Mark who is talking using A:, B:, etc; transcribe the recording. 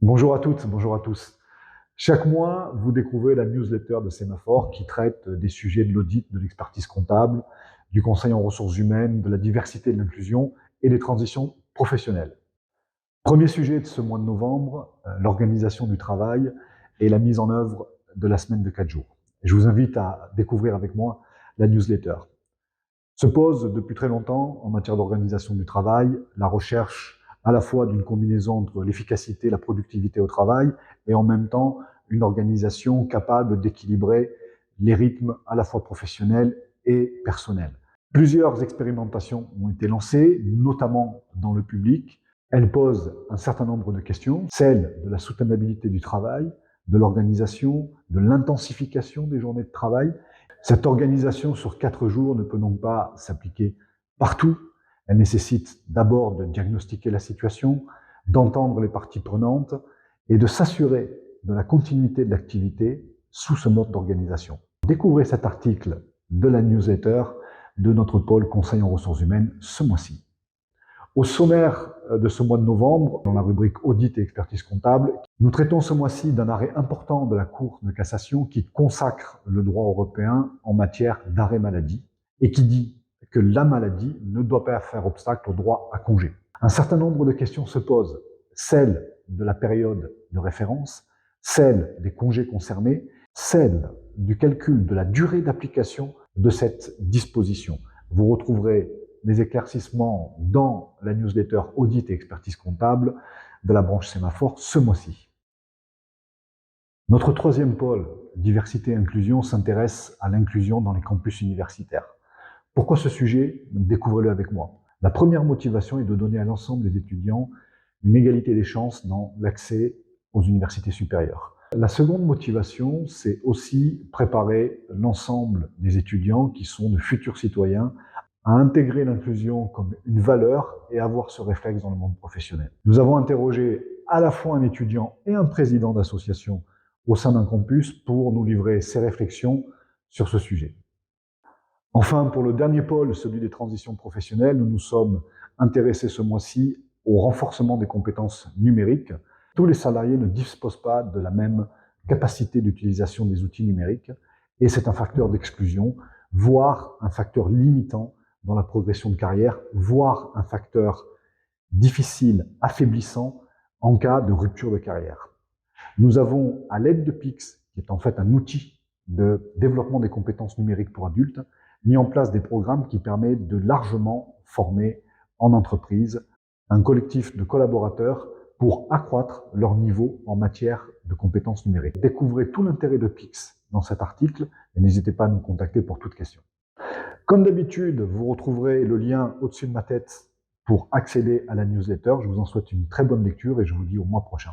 A: Bonjour à toutes, bonjour à tous. Chaque mois, vous découvrez la newsletter de Sémaphore qui traite des sujets de l'audit, de l'expertise comptable, du conseil en ressources humaines, de la diversité et de l'inclusion et des transitions professionnelles. Premier sujet de ce mois de novembre, l'organisation du travail et la mise en œuvre de la semaine de 4 jours. Je vous invite à découvrir avec moi la newsletter. Se pose depuis très longtemps en matière d'organisation du travail, la recherche à la fois d'une combinaison entre l'efficacité et la productivité au travail et en même temps une organisation capable d'équilibrer les rythmes à la fois professionnels et personnels. Plusieurs expérimentations ont été lancées, notamment dans le public. Elles posent un certain nombre de questions, celle de la soutenabilité du travail, de l'organisation, de l'intensification des journées de travail. Cette organisation sur 4 jours ne peut donc pas s'appliquer partout. Elle nécessite d'abord de diagnostiquer la situation, d'entendre les parties prenantes et de s'assurer de la continuité de l'activité sous ce mode d'organisation. Découvrez cet article de la newsletter de notre pôle Conseil en ressources humaines ce mois-ci. Au sommaire de ce mois de novembre, dans la rubrique Audit et expertise comptable, nous traitons ce mois-ci d'un arrêt important de la Cour de cassation qui consacre le droit européen en matière d'arrêt maladie et qui dit que la maladie ne doit pas faire obstacle au droit à congé. Un certain nombre de questions se posent, celle de la période de référence, celle des congés concernés, celle du calcul de la durée d'application de cette disposition. Vous retrouverez les éclaircissements dans la newsletter Audit et expertise comptable de la branche Sémaphore ce mois-ci. Notre troisième pôle, diversité et inclusion, s'intéresse à l'inclusion dans les campus universitaires. Pourquoi ce sujet? Découvrez-le avec moi. La première motivation est de donner à l'ensemble des étudiants une égalité des chances dans l'accès aux universités supérieures. La seconde motivation, c'est aussi préparer l'ensemble des étudiants qui sont de futurs citoyens à intégrer l'inclusion comme une valeur et avoir ce réflexe dans le monde professionnel. Nous avons interrogé à la fois un étudiant et un président d'association au sein d'un campus pour nous livrer ses réflexions sur ce sujet. Enfin, pour le dernier pôle, celui des transitions professionnelles, nous nous sommes intéressés ce mois-ci au renforcement des compétences numériques. Tous les salariés ne disposent pas de la même capacité d'utilisation des outils numériques et c'est un facteur d'exclusion, voire un facteur limitant dans la progression de carrière, voire un facteur difficile, affaiblissant en cas de rupture de carrière. Nous avons, à l'aide de PIX, qui est en fait un outil de développement des compétences numériques pour adultes, mis en place des programmes qui permettent de largement former en entreprise un collectif de collaborateurs pour accroître leur niveau en matière de compétences numériques. Découvrez tout l'intérêt de PIX dans cet article et n'hésitez pas à nous contacter pour toute question. Comme d'habitude, vous retrouverez le lien au-dessus de ma tête pour accéder à la newsletter. Je vous en souhaite une très bonne lecture et je vous dis au mois prochain.